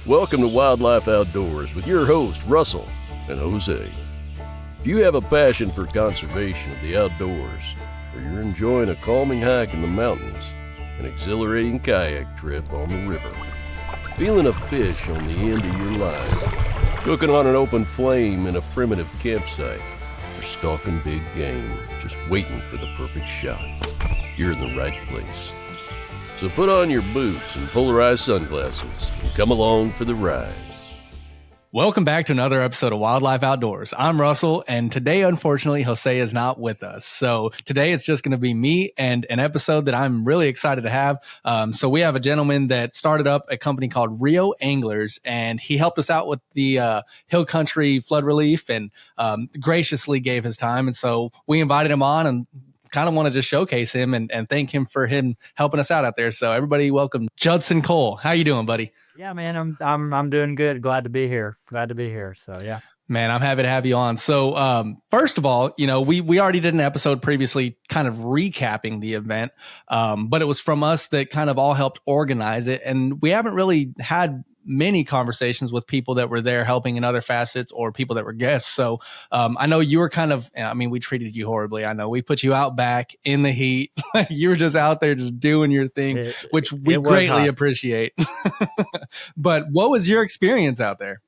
Welcome to Wildlife Outdoors with your host, Russell and Jose. If you have a passion for conservation of the outdoors, or you're enjoying a calming hike in the mountains, an exhilarating kayak trip on the river, feeling a fish on the end of your line, cooking on an open flame in a primitive campsite, or stalking big game, just waiting for the perfect shot, you're in the right place. So put on your boots and polarized sunglasses and come along for the ride. Welcome back to another episode of Wildlife Outdoors. I'm Russell, and today, unfortunately, Jose is not with us. So today it's just going to be me and an episode that I'm really excited to have. So we have a gentleman that started up a company called Rio Anglers, and he helped us out with the hill country flood relief and graciously gave his time. And so we invited him on and kind of want to just showcase him and thank him for him helping us out there. So everybody welcome Judson Cole. How you doing, buddy? Yeah, man, I'm doing good. Glad to be here. So yeah. Man, I'm happy to have you on. So, first of all, we already did an episode previously kind of recapping the event, but it was from us that kind of all helped organize it. And we haven't really had many conversations with people that were there helping in other facets or people that were guests. So, I know you were we treated you horribly. I know we put you out back in the heat. You were just out there just doing your thing, which we greatly appreciate. But what was your experience out there?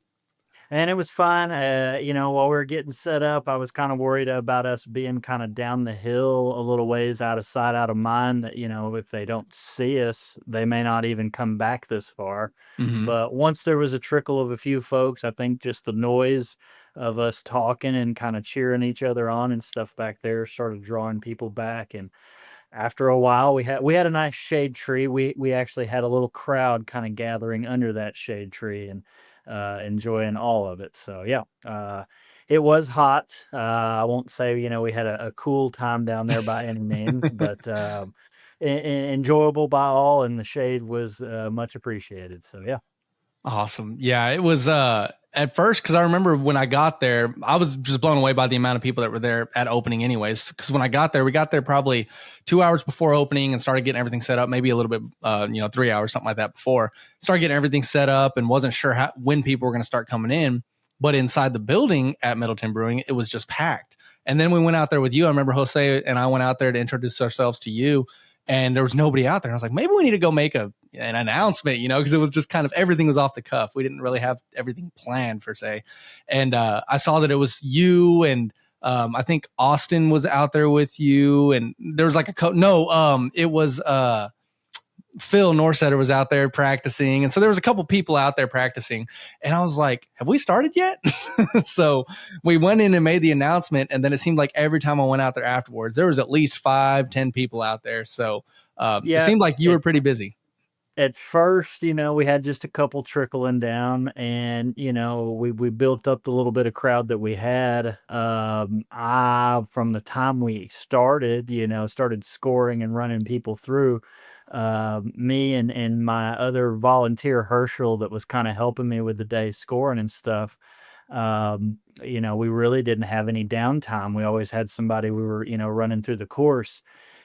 And it was fun. While we were getting set up, I was kind of worried about us being kind of down the hill a little ways, out of sight, out of mind, that, if they don't see us, they may not even come back this far. Mm-hmm. But once there was a trickle of a few folks, I think just the noise of us talking and kind of cheering each other on and stuff back there started drawing people back. And after a while, we had a nice shade tree. We actually had a little crowd kind of gathering under that shade tree and enjoying all of it. So yeah, it was hot. I won't say we had a cool time down there by any means, but enjoyable by all, and the shade was much appreciated. So yeah. Awesome. Yeah, it was at first, because I remember when I got there, I was just blown away by the amount of people that were there at opening anyways. Because when I got there, we got there probably 2 hours before opening and started getting everything set up, maybe a little bit, 3 hours, something like that before. Started getting everything set up and wasn't sure when people were going to start coming in. But inside the building at Middleton Brewing, it was just packed. And then we went out there with you. I remember Jose and I went out there to introduce ourselves to you. And there was nobody out there. And I was like, maybe we need to go make an announcement, because it was just kind of everything was off the cuff. We didn't really have everything planned per se. And I saw that it was you and I think Austin was out there with you. And there was like it was Phil Norsetter was out there practicing. And so there was a couple people out there practicing. And I was like, have we started yet? So we went in and made the announcement. And then it seemed like every time I went out there afterwards, there was at least 5-10 people out there. So it seemed like you were pretty busy. At first, we had just a couple trickling down, and, we built up the little bit of crowd that we had. From the time we started scoring and running people through, me and my other volunteer, Herschel, that was kind of helping me with the day scoring and stuff. We really didn't have any downtime. We always had somebody we were, running through the course.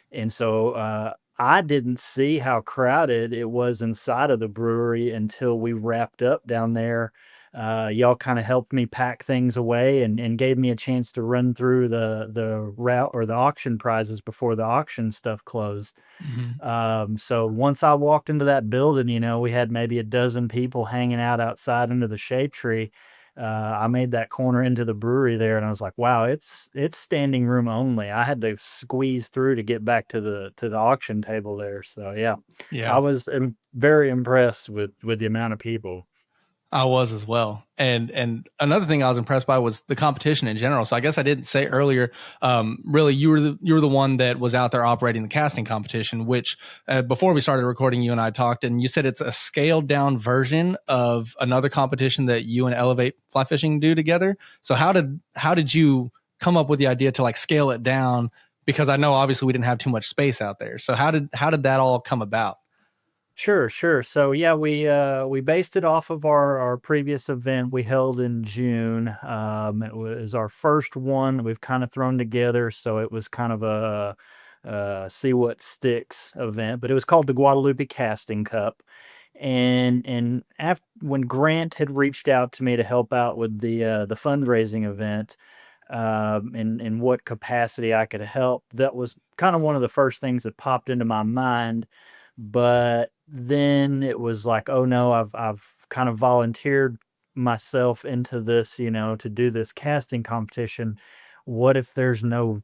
And so, I didn't see how crowded it was inside of the brewery until we wrapped up down there. Y'all kind of helped me pack things away and gave me a chance to run through the route or the auction prizes before the auction stuff closed. Mm-hmm. So once I walked into that building, we had maybe a dozen people hanging out outside under the shade tree. I made that corner into the brewery there, and I was like, wow, it's standing room only. I had to squeeze through to get back to the auction table there. So yeah. I was very impressed with the amount of people. I was as well. And another thing I was impressed by was the competition in general. So I guess I didn't say earlier, really, you were the one that was out there operating the casting competition, which before we started recording, you and I talked, and you said it's a scaled down version of another competition that you and Elevate Fly Fishing do together. So how did you come up with the idea to like scale it down? Because I know obviously we didn't have too much space out there. So how did that all come about? Sure. So yeah, we based it off of our previous event we held in June. It was our first one that we've kind of thrown together, so it was kind of a see what sticks event, but it was called the Guadalupe Casting Cup. And after when Grant had reached out to me to help out with the fundraising event, in what capacity I could help, that was kind of one of the first things that popped into my mind. But then it was like, oh no, I've kind of volunteered myself into this, to do this casting competition. What if there's no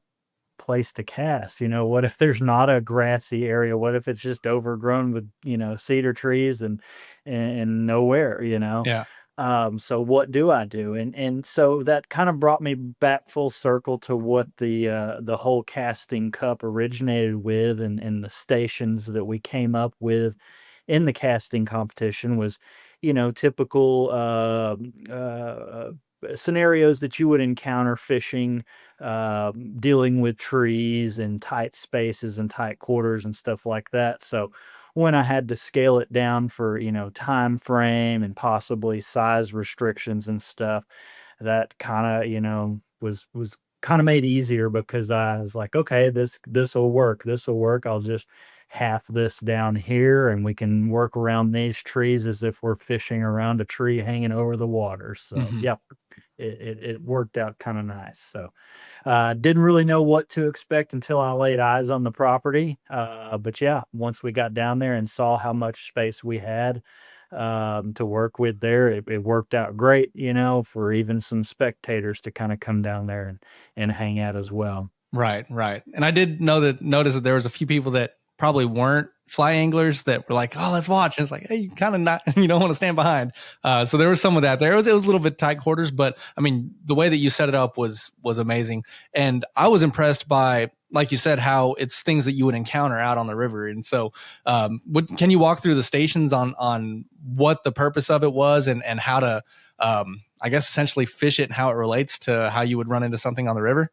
place to cast? What if there's not a grassy area? What if it's just overgrown with, cedar trees and nowhere? Yeah. So what do I do? And so that kind of brought me back full circle to what the whole casting cup originated with, and the stations that we came up with in the casting competition was, typical scenarios that you would encounter fishing, dealing with trees and tight spaces and tight quarters and stuff like that. So when I had to scale it down for, time frame and possibly size restrictions and stuff, that kind of, was kind of made easier, because I was like, okay, this will work. This will work. I'll just half this down here, and we can work around these trees as if we're fishing around a tree hanging over the water. So, Hmm. yeah, it worked out kind of nice. So, didn't really know what to expect until I laid eyes on the property. But yeah, once we got down there and saw how much space we had to work with there, it worked out great, for even some spectators to kind of come down there and hang out as well. Right, right. And I did notice that there was a few people that probably weren't fly anglers that were like, "Oh, let's watch." And it's like, hey, you kind of not, you don't want to stand behind. So there was some of that. It was a little bit tight quarters, but I mean, the way that you set it up was amazing, and I was impressed by, like you said, how it's things that you would encounter out on the river. And so, can you walk through the stations on what the purpose of it was, and how to, I guess, essentially fish it, and how it relates to how you would run into something on the river?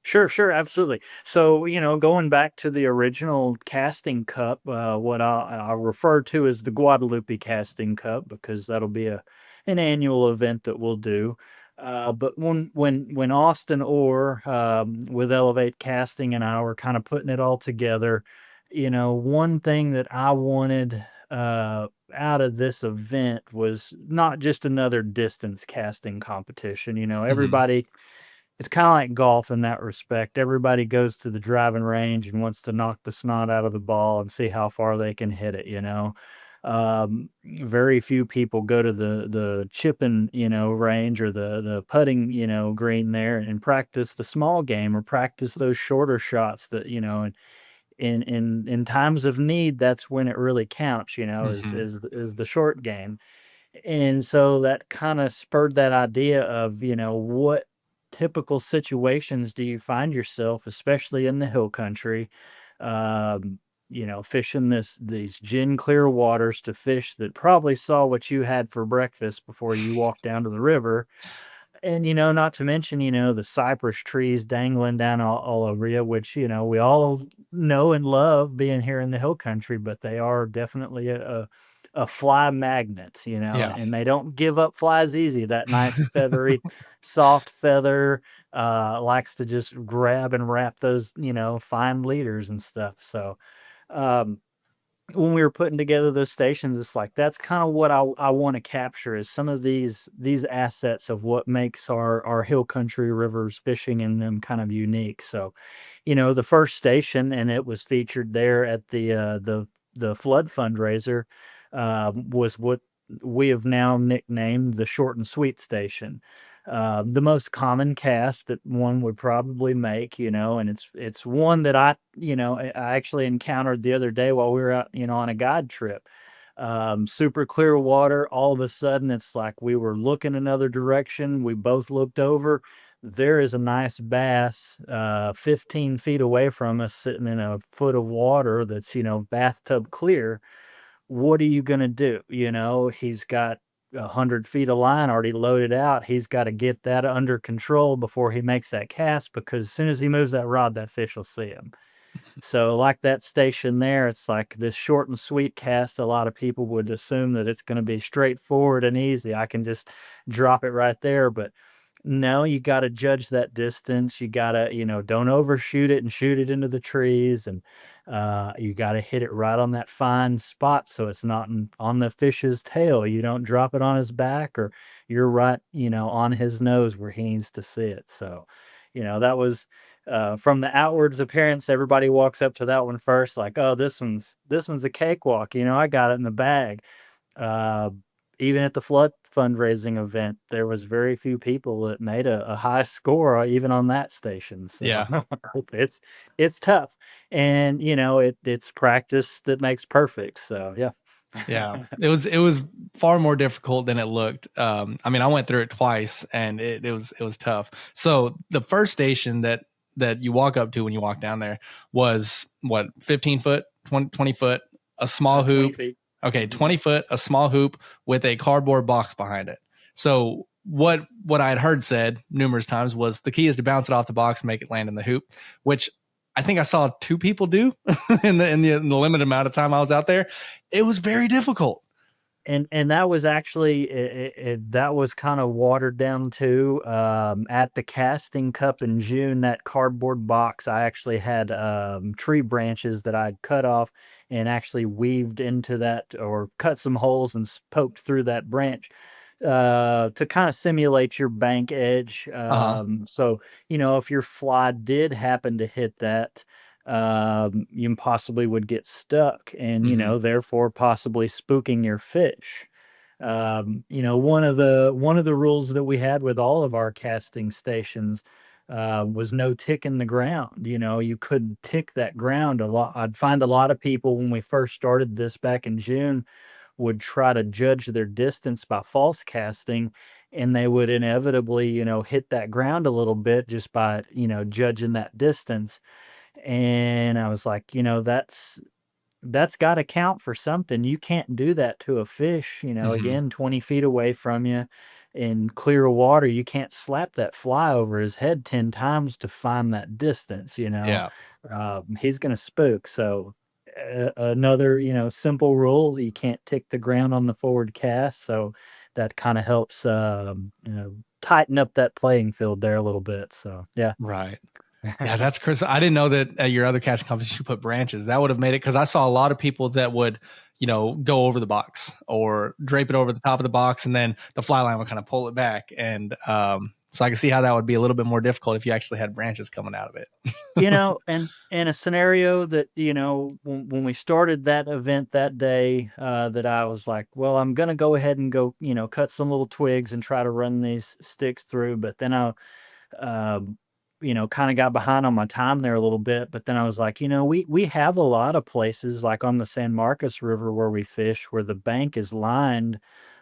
Sure, sure, absolutely. So, going back to the original casting cup, what I'll refer to as the Guadalupe Casting Cup, because that'll be an annual event that we'll do. But when Austin Orr, with Elevate Casting, and I were kind of putting it all together, one thing that I wanted out of this event was not just another distance casting competition. Hmm. Everybody, it's kinda like golf in that respect. Everybody goes to the driving range and wants to knock the snot out of the ball and see how far they can hit it? Very few people go to the chipping, range, or the putting, green there, and practice the small game, or practice those shorter shots that, and in times of need, that's when it really counts, Hmm. is the short game. And so that kinda spurred that idea of, what typical situations do you find yourself, especially in the hill country, fishing these gin clear waters to fish that probably saw what you had for breakfast before you walked down to the river. And, not to mention, the cypress trees dangling down all over you, which, we all know and love being here in the hill country, but they are definitely a fly magnet, Yeah. and they don't give up flies easy. That nice feathery, soft feather likes to just grab and wrap those, fine leaders and stuff. So, um, when we were putting together those stations, it's like that's kind of what I want to capture, is some of these assets of what makes our hill country rivers, fishing in them, kind of unique. So, the first station, and it was featured there at the flood fundraiser, was what we have now nicknamed the short and sweet station. The most common cast that one would probably make, and it's one that I actually encountered the other day while we were out, on a guide trip. Super clear water. All of a sudden, it's like we were looking another direction. We both looked over. There is a nice bass, 15 feet away from us, sitting in a foot of water that's, bathtub clear. What are you gonna do? He's got 100 feet of line already loaded out. He's got to get that under control before he makes that cast, because as soon as he moves that rod, that fish will see him. So, like that station there, it's like this short and sweet cast. A lot of people would assume that it's going to be straightforward and easy. I can just drop it right there. But No, you got to judge that distance. You got to, don't overshoot it and shoot it into the trees. And you got to hit it right on that fine spot so it's not on the fish's tail. You don't drop it on his back, or you're right, on his nose where he needs to sit. So, that was from the outwards appearance. Everybody walks up to that one first, like, oh, this one's a cakewalk. I got it in the bag. Uh, Even at the flood fundraising event, there was very few people that made a high score even on that station. So Yeah. it's tough, and it's practice that makes perfect. So yeah. Yeah, it was far more difficult than it looked. I mean, I went through it twice, and it was tough. So the first station that you walk up to when you walk down there was what, 15 foot, 20 foot, a small 20 hoop. feet. Okay, 20 foot, a small hoop with a cardboard box behind it. So what I had heard said numerous times was the key is to bounce it off the box and make it land in the hoop, which I think I saw two people do in the limited amount of time I was out there. It was very difficult. And that was actually that was kind of watered down too. At the casting cup in June, that cardboard box, I actually had tree branches that I'd cut off and actually weaved into that, or cut some holes and poked through that branch to kind of simulate your bank edge. Uh-huh. So if your fly did happen to hit that, you possibly would get stuck, and Mhm. therefore possibly spooking your fish. One of the rules that we had with all of our casting stations was no tick in the ground. You couldn't tick that ground a lot. I'd find a lot of people when we first started this back in June would try to judge their distance by false casting, and they would inevitably hit that ground a little bit just by judging that distance. And I was like, that's got to count for something. You can't do that to a fish, Mhm. again, 20 feet away from you in clear water. You can't slap that fly over his head 10 times to find that distance. Yeah. He's going to spook. So, another, simple rule, you can't tick the ground on the forward cast. So that kind of helps, tighten up that playing field there a little bit. So, yeah. Right. Yeah, that's Chris. I didn't know that at your other casting companies you put branches. That would have made it, because I saw a lot of people that would, go over the box or drape it over the top of the box, and then the fly line would kind of pull it back. And so I can see how that would be a little bit more difficult if you actually had branches coming out of it. And a scenario that, when we started that event that day, that I was like, well, I'm going to go ahead and go, cut some little twigs and try to run these sticks through. But then I, um, kind of got behind on my time there a little bit. But then I was like, we have a lot of places like on the San Marcos River where we fish, where the bank is lined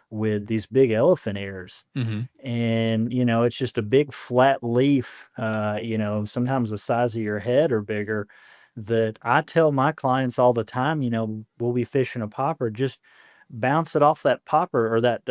with these big elephant ears. Hmm. And it's just a big flat leaf, sometimes the size of your head or bigger, that I tell my clients all the time. We'll be fishing a popper, just bounce it off that popper or that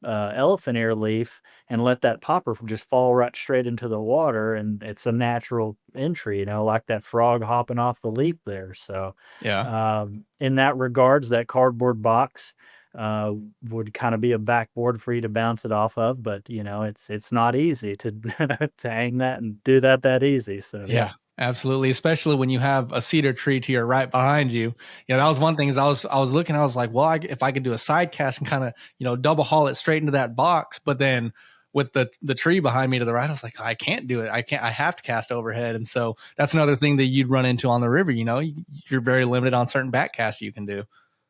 elephant ear leaf, and let that popper just fall right straight into the water, and it's a natural entry, like that frog hopping off the leaf there. So Yeah. in that regards, that cardboard box uh, would kind of be a backboard for you to bounce it off of. But it's not easy to to hang that and do that easy. So yeah. Yeah, absolutely. Especially when you have a cedar tree to your right behind you. That was one thing. Is I was looking. I was like, well, if I could do a side cast and kind of double haul it straight into that box, but then with the tree behind me to the right, I was like, I can't do it. I can't. I have to cast overhead. And so that's another thing that you'd run into on the river. You're very limited on certain back casts you can do.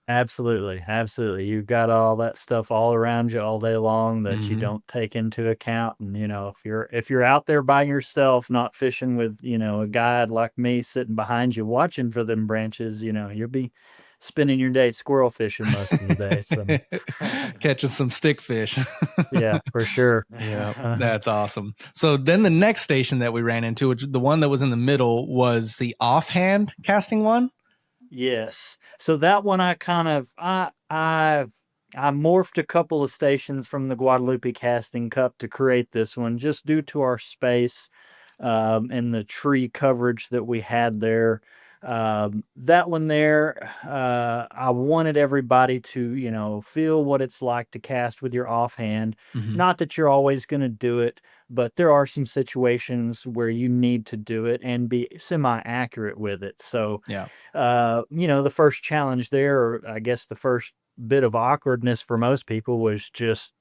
Absolutely, absolutely. You've got all that stuff all around you all day long that you Hmm. don't take into account. And if you're out there by yourself, not fishing with a guide like me sitting behind you watching for them branches, you'll be spending your day squirrel fishing most of the day. So Catching some stickfish. yeah, for sure. Yeah, that's awesome. So then the next station that we ran into, which the one that was in the middle, was the offhand casting one. Yes. So that one I kind of I morphed a couple of stations from the Guadalupe Casting Cup to create this one, just due to our space and the tree coverage that we had there. That one there, I wanted everybody to, feel what it's like to cast with your offhand. Hmm. Not that you're always going to do it, but there are some situations where you need to do it and be semi-accurate with it. So, Yeah. the first challenge there, or I guess the first bit of awkwardness for most people was just,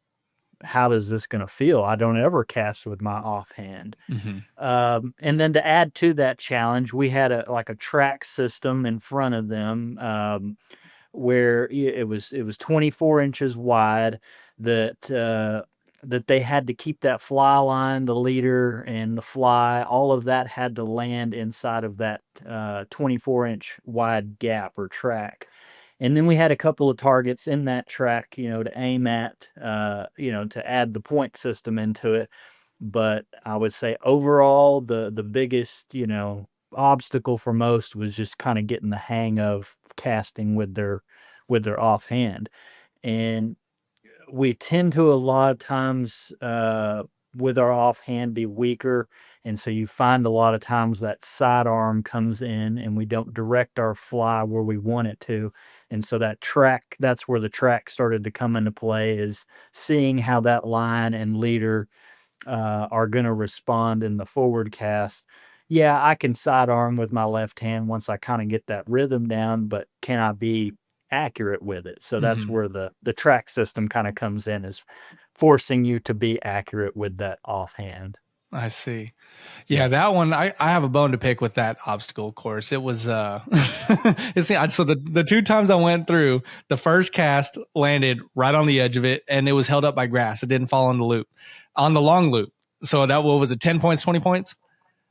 how is this going to feel? I don't ever cast with my offhand. Hmm. And then to add to that challenge, we had a track system in front of them, where it was 24 inches wide, that they had to keep that fly line, the leader and the fly, all of that had to land inside of that 24-inch wide gap or track. And then we had a couple of targets in that track, to aim at, to add the point system into it. But I would say overall, the biggest, obstacle for most was just kind of getting the hang of casting with their offhand. And we tend to a lot of times, with our offhand, be weaker, and so you find a lot of times that sidearm comes in and we don't direct our fly where we want it to. And so that's where the track started to come into play, is seeing how that line and leader are going to respond in the forward cast. Yeah, I can sidearm with my left hand once I kind of get that rhythm down, but can I be accurate with it? So that's Hmm. where the track system kind of comes in, is forcing you to be accurate with that offhand. I see. Yeah, Yep. that one I have a bone to pick with that obstacle course. It was so the two times I went through, the first cast landed right on the edge of it and it was held up by grass. It didn't fall on the loop. On the long loop. So that what was it, 10 points, 20 points?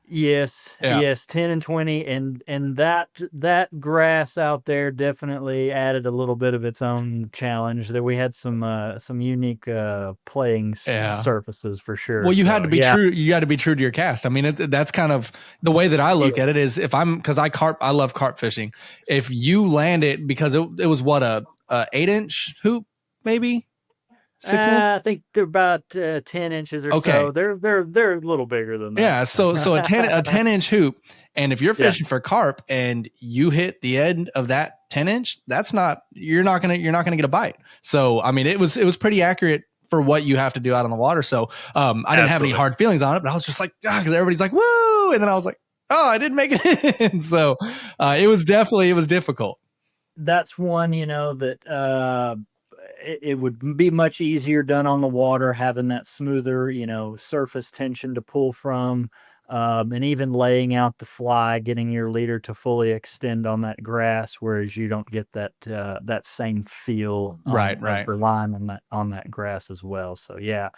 Yes, Yeah. yes, 10 and 20, and that grass out there definitely added a little bit of its own challenge. That we had some unique playing Yeah. surfaces for sure. Well, you had So to be yeah, true. You got to be true to your cast. I mean, that's kind of the way that I look at it yes. is if I'm, cause I love carp fishing. If you land it, because it was what a 8-inch hoop, maybe 6 inch. I think they're about 10 inches or Okay. so. They're a little bigger than that. Yeah. So So a 10-inch hoop. And if you're yeah, fishing for carp and you hit the end of that 10-inch, that's not, you're not going to get a bite. So, I mean, it was pretty accurate for what you have to do out on the water. So, I didn't have any absolutely. hard feelings on it, but I was just like, ah, cause everybody's like, woo. And then I was like, oh, I didn't make it in. So, it was difficult. That's one, that it would be much easier done on the water, having that smoother, surface tension to pull from, and even laying out the fly, getting your leader to fully extend on that grass, whereas you don't get that same feel Right. on of Right. relying on that grass as well. So yeah,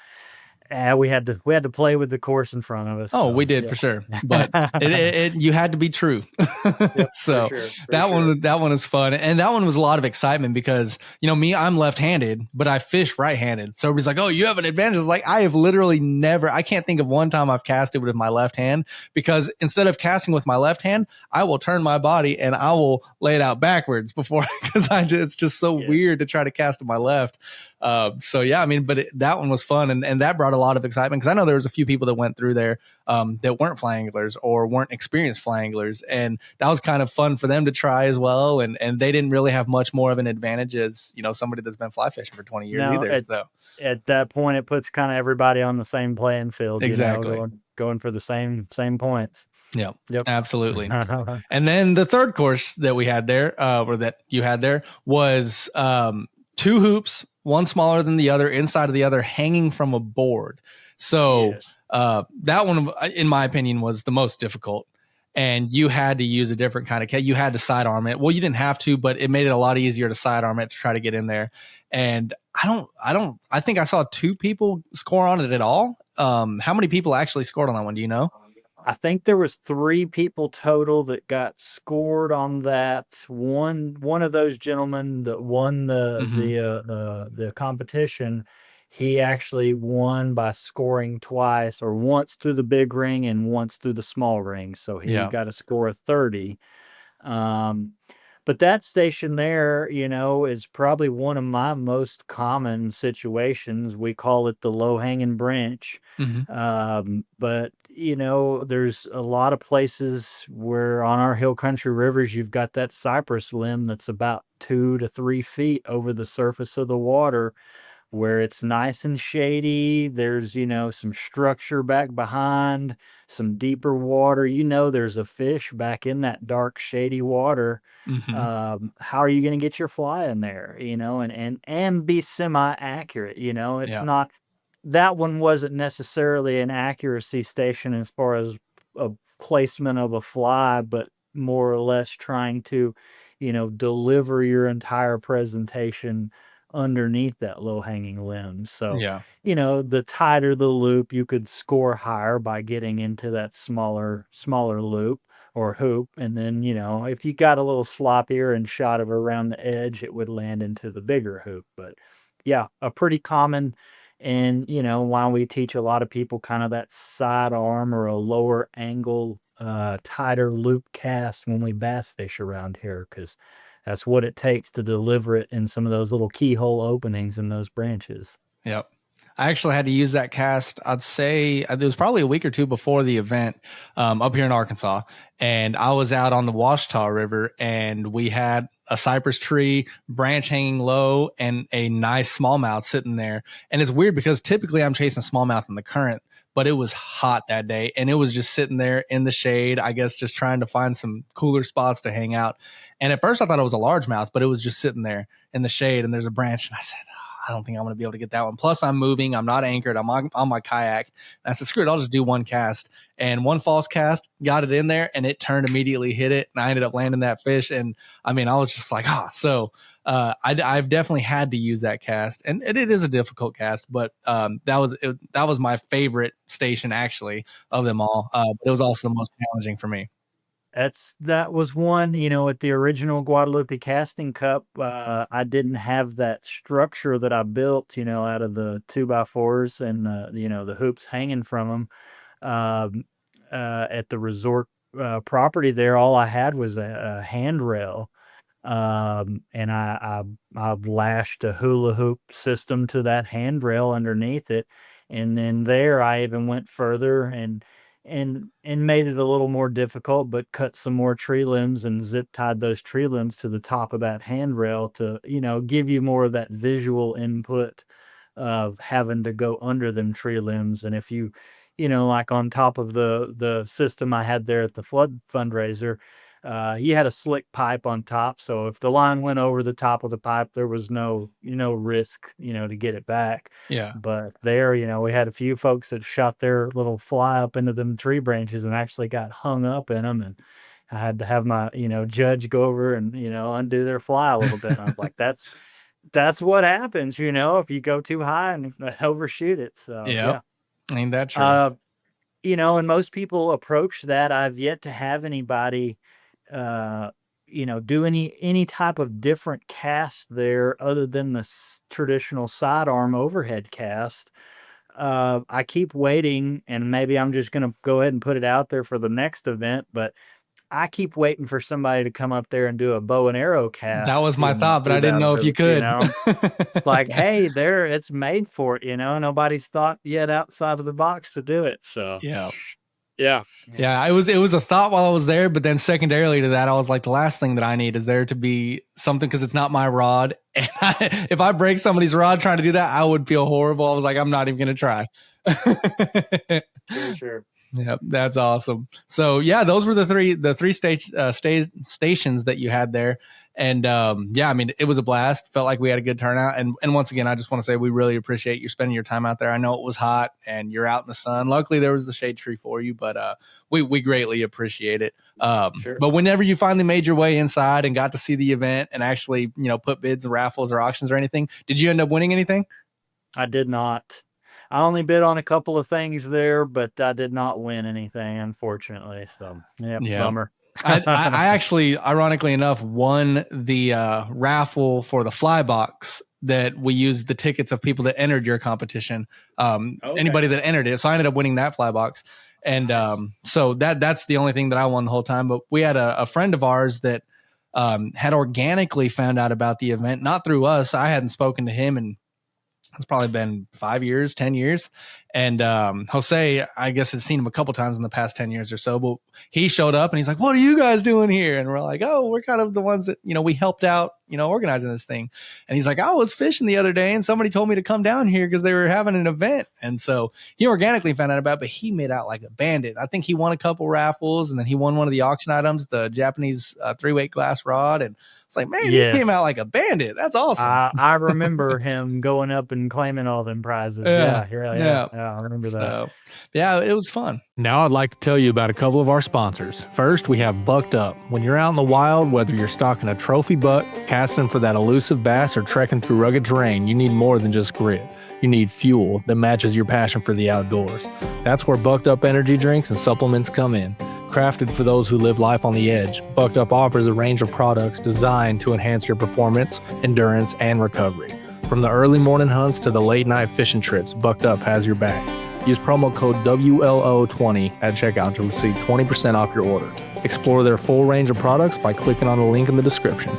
we had to play with the course in front of us. Oh, we So did for sure, but yeah, you had to be true. yep, for So sure, for sure. that one is fun, and that one was a lot of excitement because me, I'm left-handed, but I fish right-handed. So everybody's like, "Oh, you have an advantage." It's like I have literally never. I can't think of one time I've casted with my left hand because instead of casting with my left hand, I will turn my body and I will lay it out backwards before because it's just so Yes. weird to try to cast with my left. So yeah, I mean, but that one was fun, and that brought a lot of excitement because I know there was a few people that went through there that weren't fly anglers or weren't experienced fly anglers, and that was kind of fun for them to try as well. And they didn't really have much more of an advantage as somebody that's been fly fishing for 20 years No, either. at So at that point, it puts kind of everybody on the same playing field, exactly, going for the same points. yeah, Yep. absolutely. And then the third course that we had there, or that you had there, was two hoops, one smaller than the other, inside of the other, hanging from a board. So Yes. that one, in my opinion, was the most difficult. And you had to use a different kind of you had to sidearm it. Well, you didn't have to, but it made it a lot easier to sidearm it to try to get in there. And I think I saw two people score on it at all. How many people actually scored on that one? Do you know? I think there was three people total that got scored on that. One of those gentlemen that won the Mm-hmm. the uh, the competition, he actually won by scoring twice, or once through the big ring and once through the small ring. So he Yeah. got a score of 30. Um, But that station there, is probably one of my most common situations. We call it the low hanging branch. Hmm. But there's a lot of places where on our hill country rivers, you've got that cypress limb that's about 2 to 3 feet over the surface of the water, where it's nice and shady. There's, some structure back behind, some deeper water. There's a fish back in that dark, shady water. Hmm. How are you going to get your fly in there, and be semi accurate? It's Yeah. not, that one wasn't necessarily an accuracy station as far as a placement of a fly, but more or less trying to, deliver your entire presentation underneath that low hanging limb. So, Yeah. the tighter the loop, you could score higher by getting into that smaller loop or hoop. And then, if you got a little sloppier and shot it around the edge, it would land into the bigger hoop. But yeah, a pretty common. And, while we teach a lot of people kind of that sidearm or a lower angle, tighter loop cast when we bass fish around here, because that's what it takes to deliver it in some of those little keyhole openings in those branches. Yep. I actually had to use that cast. I'd say it was probably a week or two before the event up here in Arkansas. And I was out on the Washita River and we had a cypress tree branch hanging low and a nice smallmouth sitting there. And it's weird because typically I'm chasing smallmouth in the current, but it was hot that day and it was just sitting there in the shade, I guess, just trying to find some cooler spots to hang out. And at first I thought it was a largemouth, but it was just sitting there in the shade and there's a branch. And I said, I don't think I'm going to be able to get that one. Plus, I'm moving. I'm not anchored. I'm on my kayak. And I said, screw it. I'll just do one cast. And one false cast, got it in there, and it turned, immediately hit it. And I ended up landing that fish. And I mean, I was just like, I've definitely had to use that cast. And it is a difficult cast, but that was my favorite station, actually, of them all. But it was also the most challenging for me. That was one, at the original Guadalupe Casting Cup, I didn't have that structure that I built, out of the 2x4s and, the hoops hanging from them. At the resort property there, all I had was a handrail. And I've lashed a hula hoop system to that handrail underneath it. And then there I even went further and made it a little more difficult, but cut some more tree limbs and zip tied those tree limbs to the top of that handrail to, give you more of that visual input of having to go under them tree limbs. And if you, like on top of the system I had there at the flood fundraiser, you had a slick pipe on top. So if the line went over the top of the pipe, there was no, risk, to get it back. Yeah. But there, we had a few folks that shot their little fly up into them tree branches and actually got hung up in them. And I had to have my, judge go over and, undo their fly a little bit. And I was like, that's what happens, if you go too high and overshoot it. So Yep. yeah. Ain't that true? And most people approach that. I've yet to have anybody do any type of different cast there other than the traditional sidearm overhead cast. I keep waiting, and maybe I'm just going to go ahead and put it out there for the next event, but I keep waiting for somebody to come up there and do a bow and arrow cast. That was my thought, but I didn't know if you could. It's like, hey, it's made for it, nobody's thought yet outside of the box to do it. So Yeah. Yeah. It was a thought while I was there, but then secondarily to that, I was like, the last thing that I need is there to be something, because it's not my rod. And if I break somebody's rod trying to do that, I would feel horrible. I was like, I'm not even going to try. Sure. Yep, that's awesome. So yeah, those were the three stations that you had there. And I mean, it was a blast. Felt like we had a good turnout. And once again, I just want to say we really appreciate you spending your time out there. I know it was hot and you're out in the sun. Luckily, there was the shade tree for you, but we greatly appreciate it. Sure. But whenever you finally made your way inside and got to see the event and actually, put bids, raffles, or auctions or anything, did you end up winning anything? I did not. I only bid on a couple of things there, but I did not win anything, unfortunately. So, yeah. Bummer. I actually, ironically enough, won the raffle for the fly box that we used the tickets of people that entered your competition. Anybody that entered it. So I ended up winning that fly box. And so that's the only thing that I won the whole time. But we had a friend of ours that had organically found out about the event, not through us. I hadn't spoken to him and it's probably been 5 years, 10 years. And Jose, I guess, has seen him a couple times in the past 10 years or so. But he showed up and he's like, what are you guys doing here? And we're like, oh, we're kind of the ones that, we helped out, organizing this thing. And he's like, I was fishing the other day and somebody told me to come down here because they were having an event. And so he organically found out about it, but he made out like a bandit. I think he won a couple raffles and then he won one of the auction items, the Japanese 3-weight glass rod. And it's like, man, he came out like a bandit. That's awesome. I remember him going up and claiming all them prizes. Yeah, I remember that. Yeah, it was fun. Now I'd like to tell you about a couple of our sponsors. First, we have Bucked Up. When you're out in the wild, whether you're stalking a trophy buck, casting for that elusive bass, or trekking through rugged terrain, you need more than just grit. You need fuel that matches your passion for the outdoors. That's where Bucked Up energy drinks and supplements come in. Crafted for those who live life on the edge, Bucked Up offers a range of products designed to enhance your performance, endurance, and recovery. From the early morning hunts to the late night fishing trips, Bucked Up has your back. Use promo code WLO20 at checkout to receive 20% off your order. Explore their full range of products by clicking on the link in the description.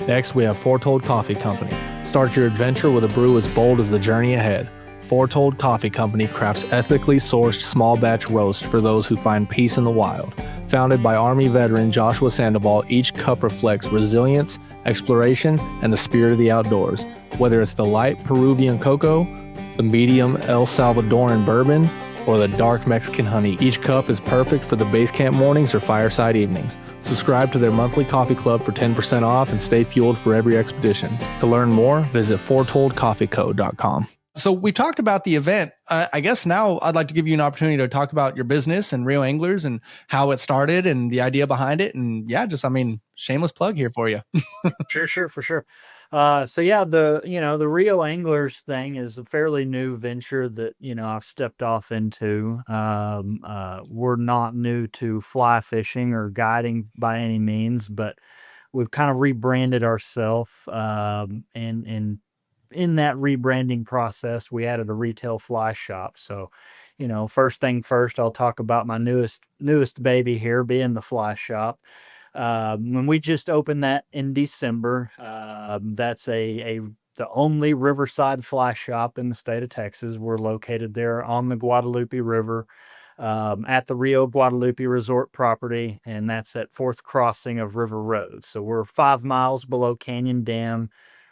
Next, we have Foretold Coffee Company. Start your adventure with a brew as bold as the journey ahead. Foretold Coffee Company crafts ethically sourced small batch roasts for those who find peace in the wild. Founded by Army veteran Joshua Sandoval, each cup reflects resilience, exploration, and the spirit of the outdoors. Whether it's the light Peruvian cocoa, the medium El Salvadoran bourbon, or the dark Mexican honey, each cup is perfect for the base camp mornings or fireside evenings. Subscribe to their monthly coffee club for 10% off and stay fueled for every expedition. To learn more, visit foretoldcoffeeco.com. So we talked about the event. I guess now I'd like to give you an opportunity to talk about your business and Rio Anglers and how it started and the idea behind it. And shameless plug here for you. Sure, for sure. The Rio Anglers thing is a fairly new venture that, I've stepped off into. We're not new to fly fishing or guiding by any means, but we've kind of rebranded ourselves, and in that rebranding process, we added a retail fly shop. So, first thing first, I'll talk about my newest baby here, being the fly shop. When we just opened that in December, that's the only riverside fly shop in the state of Texas. We're located there on the Guadalupe River, at the Rio Guadalupe Resort property, and that's at Fourth Crossing of River Road. So we're 5 miles below Canyon Dam,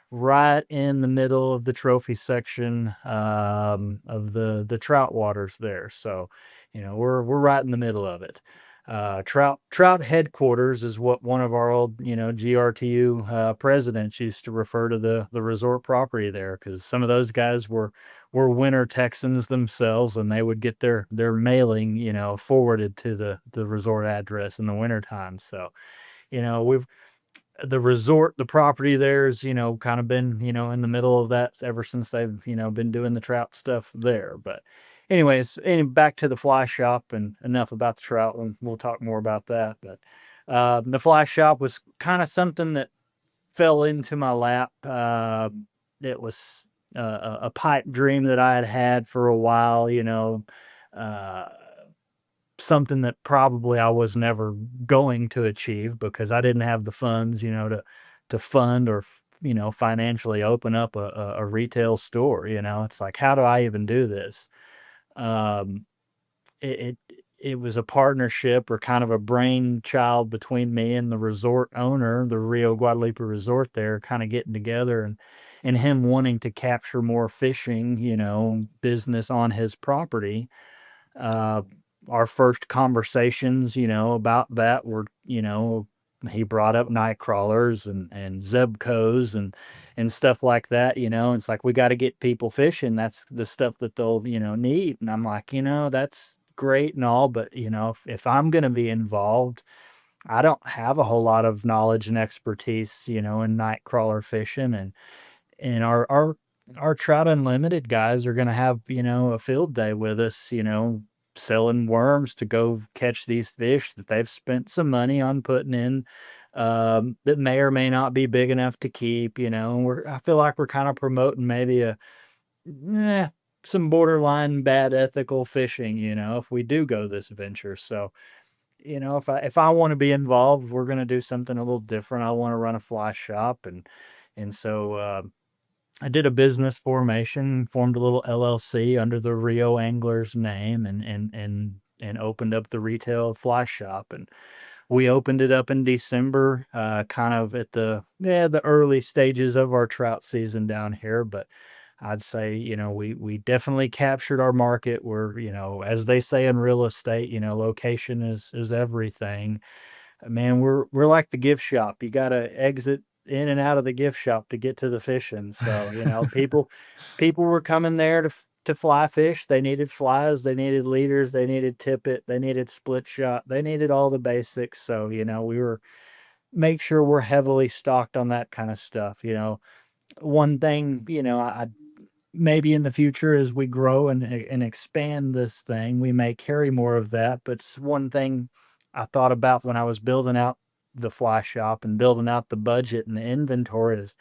right in the middle of the trophy section of the trout waters there. So, we're right in the middle of it. Trout headquarters is what one of our old, GRTU presidents used to refer to the resort property there, because some of those guys were winter Texans themselves, and they would get their mailing, forwarded to the resort address in the wintertime. So, the property there's, kind of been, in the middle of that ever since they've, been doing the trout stuff there. But anyways, back to the fly shop, and enough about the trout, and we'll talk more about that. But the fly shop was kind of something that fell into my lap. It was a pipe dream that I had had for a while, something that probably I was never going to achieve because I didn't have the funds, to fund or, financially open up a retail store. It's like, how do I even do this? It was a partnership, or kind of a brainchild, between me and the resort owner, the Rio Guadalupe Resort there, kind of getting together, and him wanting to capture more fishing, business on his property. Our first conversations, about that were, he brought up night crawlers and Zebcos and stuff like that. It's like, we got to get people fishing. That's the stuff that they'll, need. And I'm like, that's great and all, but if I'm going to be involved, I don't have a whole lot of knowledge and expertise, in night crawler fishing, and our Trout Unlimited guys are going to have, a field day with us, selling worms to go catch these fish that they've spent some money on putting in, that may or may not be big enough to keep. I feel like we're kind of promoting maybe some borderline bad ethical fishing, if we do go this venture. So, if I want to be involved, we're going to do something a little different. I want to run a fly shop, and so I did a business formation, formed a little LLC under the Rio Anglers name, and opened up the retail fly shop. And we opened it up in December, kind of at the early stages of our trout season down here. But I'd say, we definitely captured our market. Where, as they say in real estate, location is everything. Man, we're like the gift shop. You gotta exit in and out of the gift shop to get to the fishing. So, people were coming there to fly fish. They needed flies, they needed leaders, they needed tippet, they needed split shot, they needed all the basics. So, we were make sure we're heavily stocked on that kind of stuff. One thing, I maybe in the future as we grow and expand this thing, we may carry more of that. But it's one thing I thought about when I was building out the fly shop and building out the budget and the inventory is,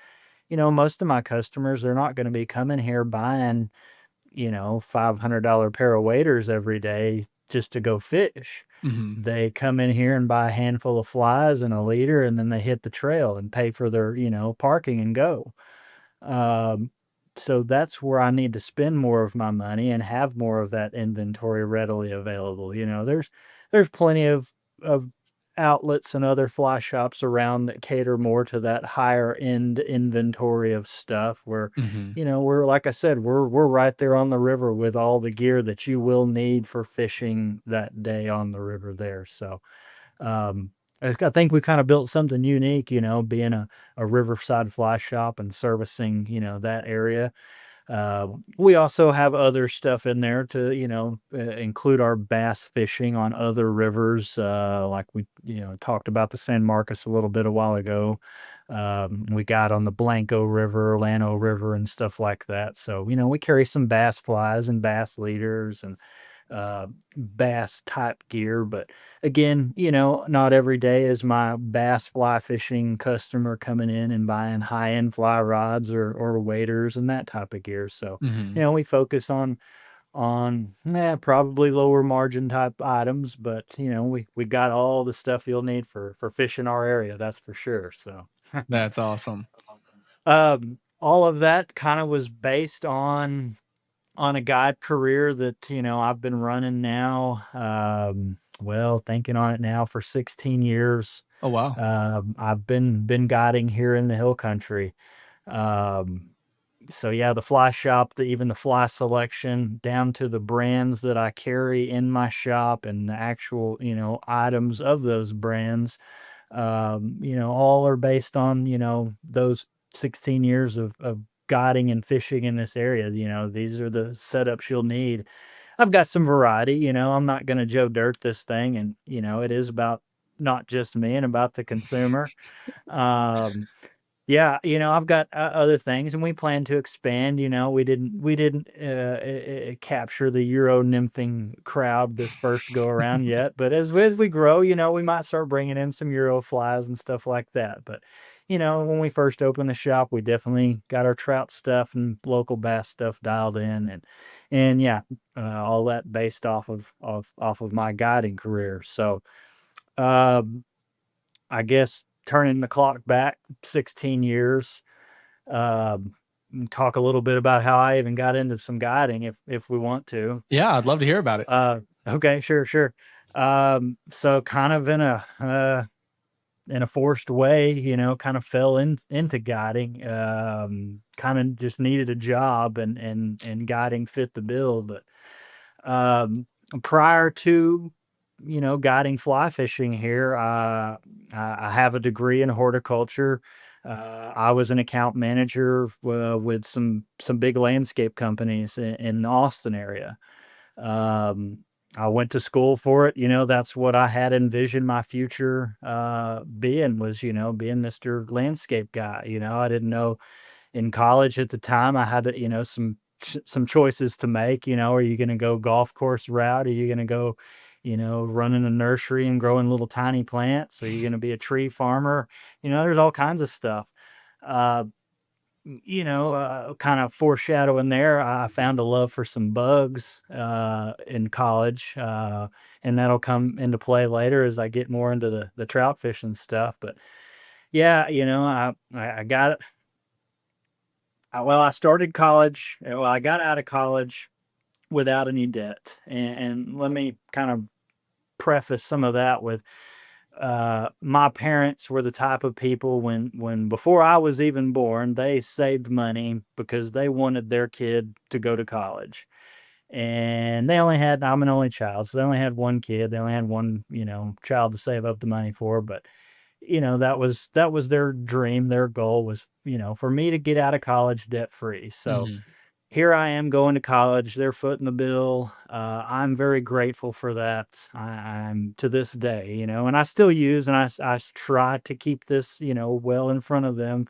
most of my customers, they're not going to be coming here buying, $500 pair of waders every day just to go fish. Hmm. They come in here and buy a handful of flies and a leader, and then they hit the trail and pay for their, parking and go. Um, so that's where I need to spend more of my money and have more of that inventory readily available. There's plenty of outlets and other fly shops around that cater more to that higher end inventory of stuff where, Hmm. we're like I said, we're right there on the river with all the gear that you will need for fishing that day on the river there. So um, I think we kind of built something unique, being a riverside fly shop and servicing, that area. We also have other stuff in there to, include our bass fishing on other rivers. Like we, talked about the San Marcos a little bit a while ago. We got on the Blanco River, Llano River, and stuff like that. So, we carry some bass flies and bass leaders and bass type gear. But again, not every day is my bass fly fishing customer coming in and buying high end fly rods or waders and that type of gear. So, Hmm. we focus on probably lower margin type items, but we got all the stuff you'll need for fishing our area, that's for sure. So That's awesome. all of that kind of was based on a guide career that, I've been running now, well, thinking on it now for 16 years. Oh, wow. I've been guiding here in the hill country. Um, so yeah, the fly shop, even the fly selection down to the brands that I carry in my shop and the actual, items of those brands, all are based on, those 16 years of guiding and fishing in this area. These are the setups you'll need. I've got some variety, I'm not going to Joe Dirt this thing. And, it is about not just me and about the consumer. Um, yeah, I've got other things, and we plan to expand. We didn't capture the Euro nymphing crowd this first go around yet, but as we grow, we might start bringing in some Euro flies and stuff like that. But when we first opened the shop, we definitely got our trout stuff and local bass stuff dialed in, and yeah, all that based off of my guiding career. So. Um, I guess turning the clock back 16 years, um, talk a little bit about how I even got into some guiding if we want to. Yeah, I'd love to hear about it. Okay, sure, sure. So kind of in a forced way, kind of fell into guiding. Kind of just needed a job and guiding fit the bill. But um, prior to guiding fly fishing here, I have a degree in horticulture. I was an account manager with some big landscape companies in the Austin area. Um, I went to school for it. That's what I had envisioned my future being was, being Mr. Landscape guy. I didn't know in college at the time I had, some choices to make. Are you going to go golf course route? Are you going to go, running a nursery and growing little tiny plants? Are you going to be a tree farmer? There's all kinds of stuff. Uh, kind of foreshadowing there, I found a love for some bugs in college, and that'll come into play later as I get more into the trout fishing stuff. But yeah, I got it. Well, I started college. Well, I got out of college without any debt, and let me kind of preface some of that with my parents were the type of people when before I was even born, they saved money because they wanted their kid to go to college. And I'm an only child, so they only had one kid. They only had one, child to save up the money for. But, that was their dream. Their goal was, for me to get out of college debt free. So Mhm. here I am going to college. They're footing the bill. I'm very grateful for that. I'm to this day, and I still use and I try to keep this, well in front of them.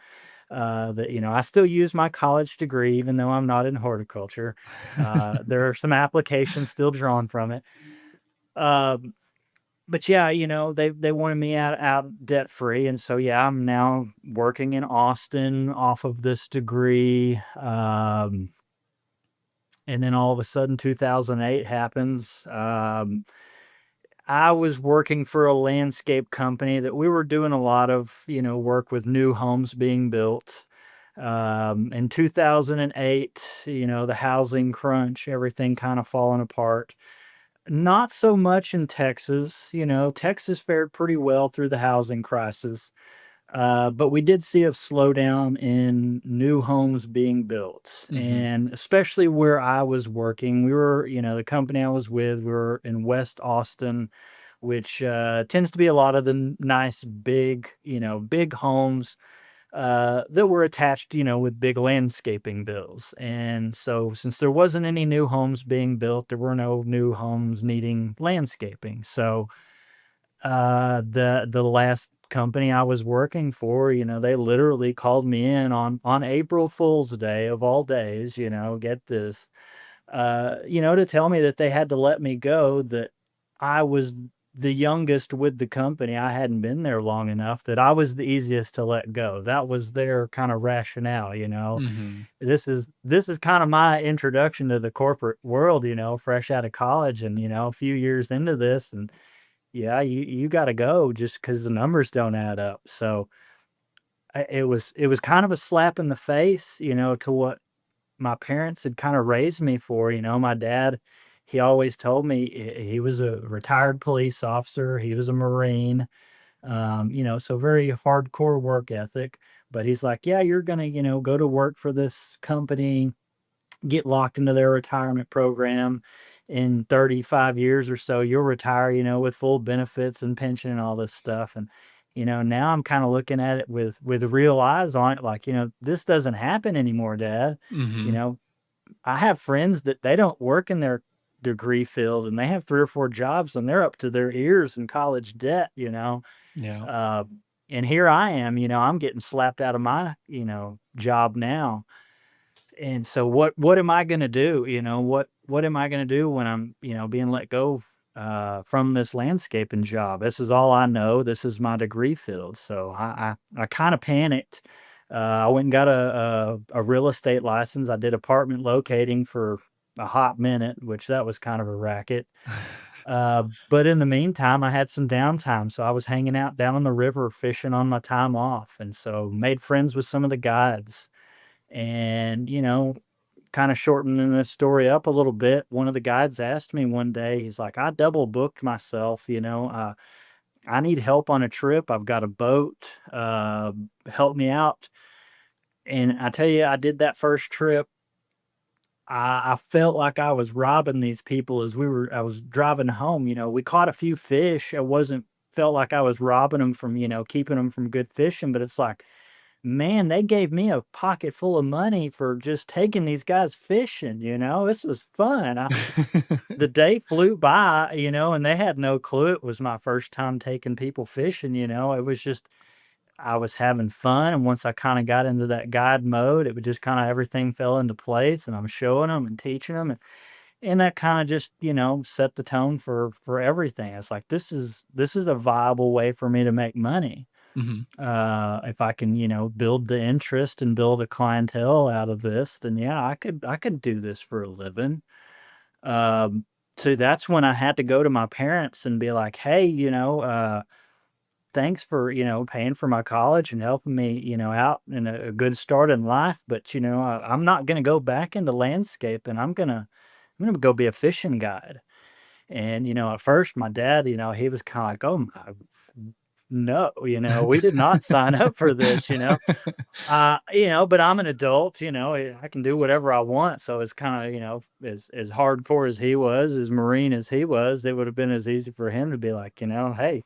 That I still use my college degree, even though I'm not in horticulture. There are some applications still drawn from it. Um, but yeah, they wanted me out debt free, and so yeah, I'm now working in Austin off of this degree. And then all of a sudden 2008 happens. I was working for a landscape company that we were doing a lot of, work with new homes being built. In 2008, the housing crunch, everything kind of falling apart. Not so much in Texas. Texas fared pretty well through the housing crisis. But we did see a slowdown in new homes being built, Mhm. and especially where I was working, we were, the company I was with, we were in West Austin, which tends to be a lot of the nice, big, big homes that were attached, with big landscaping bills. And so, since there wasn't any new homes being built, there were no new homes needing landscaping. So, the last company I was working for, they literally called me in on April Fool's Day of all days, get this, to tell me that they had to let me go, that I was the youngest with the company. I hadn't been there long enough, that I was the easiest to let go. That was their kind of rationale. Mhm. This is kind of my introduction to the corporate world, fresh out of college and, a few years into this, and yeah, you gotta go just because the numbers don't add up. So, it was kind of a slap in the face, to what my parents had kinda raised me for. My dad, he always told me he was a retired police officer, he was a Marine, so very hardcore work ethic, but he's like, "Yeah, you're gonna, go to work for this company, get locked into their retirement program. In 35 years or so, you'll retire, with full benefits and pension and all this stuff." And, now I'm kind of looking at it with real eyes on it, like, this doesn't happen anymore, Dad. You Mhm. know, I have friends that they don't work in their degree field and they have 3 or 4 jobs and they're up to their ears in college debt. Yeah. Uh, and here I am, I'm getting slapped out of my, job now. And so what am I gonna do? What am I gonna do when I'm, being let go from this landscaping job? This is all I know. This is my degree field. So I kind of panicked. I went and got a real estate license. I did apartment locating for a hot minute, which that was kind of a racket. But in the meantime, I had some downtime, so I was hanging out down on the river fishing on my time off, and so made friends with some of the guides. And, kind of shortening this story up a little bit, one of the guides asked me one day, he's like, "I double booked myself, I need help on a trip. I've got a boat, help me out." And I tell you, I did that first trip. I felt like I was robbing these people as I was driving home. We caught a few fish. I wasn't felt like I was robbing them from, keeping them from good fishing, but it's like, man, they gave me a pocket full of money for just taking these guys fishing. This was fun. The day flew by, and they had no clue it was my first time taking people fishing. It was just, I was having fun. And once I kind of got into that guide mode, it would just kind of everything fell into place and I'm showing them and teaching them. And that kind of just, set the tone for everything. It's like, this is a viable way for me to make money. If I can, build the interest and build a clientele out of this, then yeah, I could do this for a living. Um, so that's when I had to go to my parents and be like, hey, thanks for, paying for my college and helping me, out in a good start in life. But, I'm not going to go back into landscape and I'm going to go be a fishing guide. And, at first my dad, he was kind of like, oh my, no, we did not sign up for this, but I'm an adult, I can do whatever I want. So it's kind of, as hardcore as he was, as marine as he was, it would have been as easy for him to be like, hey,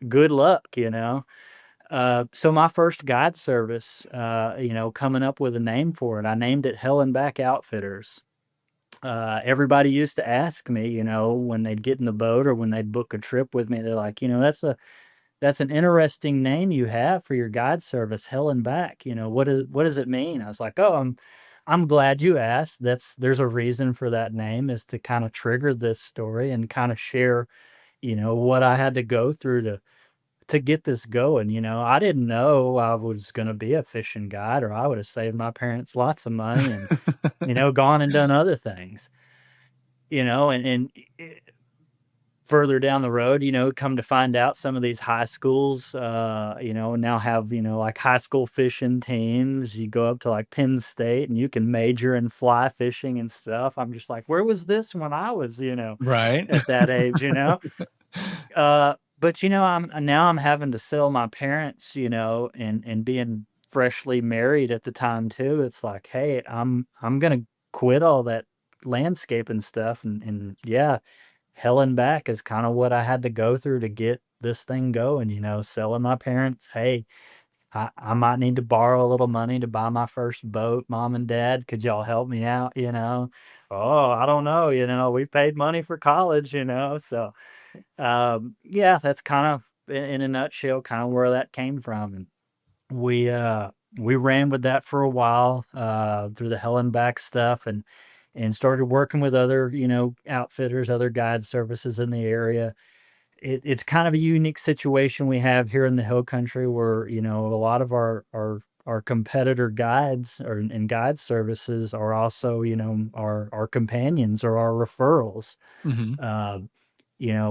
good luck. So my first guide service, coming up with a name for it, I named it Hell and Back Outfitters. Everybody used to ask me, when they'd get in the boat or when they'd book a trip with me, they're like, that's an interesting name you have for your guide service, Hell and Back. What does it mean? I was like, oh, I'm glad you asked. There's a reason for that name, is to kind of trigger this story and kind of share, what I had to go through to get this going. I didn't know I was going to be a fishing guide, or I would have saved my parents lots of money and, gone and done other things, and further down the road, come to find out some of these high schools, now have, like high school fishing teams. You go up to like Penn State and you can major in fly fishing and stuff. I'm just like, where was this when I was, Right. at that age? But I'm having to sell my parents, and being freshly married at the time too. It's like, hey, I'm gonna quit all that landscaping stuff, and yeah, hell and back is kind of what I had to go through to get this thing going, selling my parents, hey, I might need to borrow a little money to buy my first boat. Mom and dad, could y'all help me out? Oh, I don't know. We paid money for college, so yeah, that's kind of in a nutshell, kind of where that came from. And we uh we ran with that for a while, through the hell and back stuff, and started working with other, outfitters, other guide services in the area. It's kind of a unique situation we have here in the hill country, where, a lot of our competitor guides or and guide services are also, our companions or our referrals. Mhm. Uh,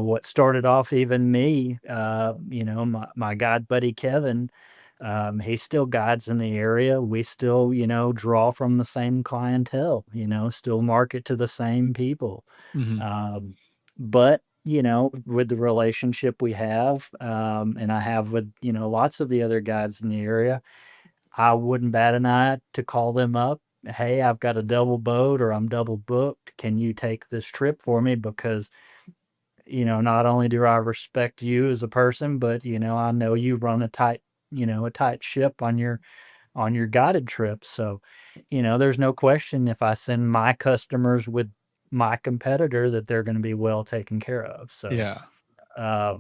what started off even me, my guide buddy Kevin, he still guides in the area. We still, draw from the same clientele, still market to the same people. Mhm. But, with the relationship we have, and I have with, lots of the other guides in the area, I wouldn't bat an eye to call them up. Hey, I've got a double boat or I'm double booked. Can you take this trip for me? Because, not only do I respect you as a person, but, I know you run a tight ship on your guided trips. So, there's no question, if I send my customers with my competitor, that they're going to be well taken care of. So, Yeah. uh,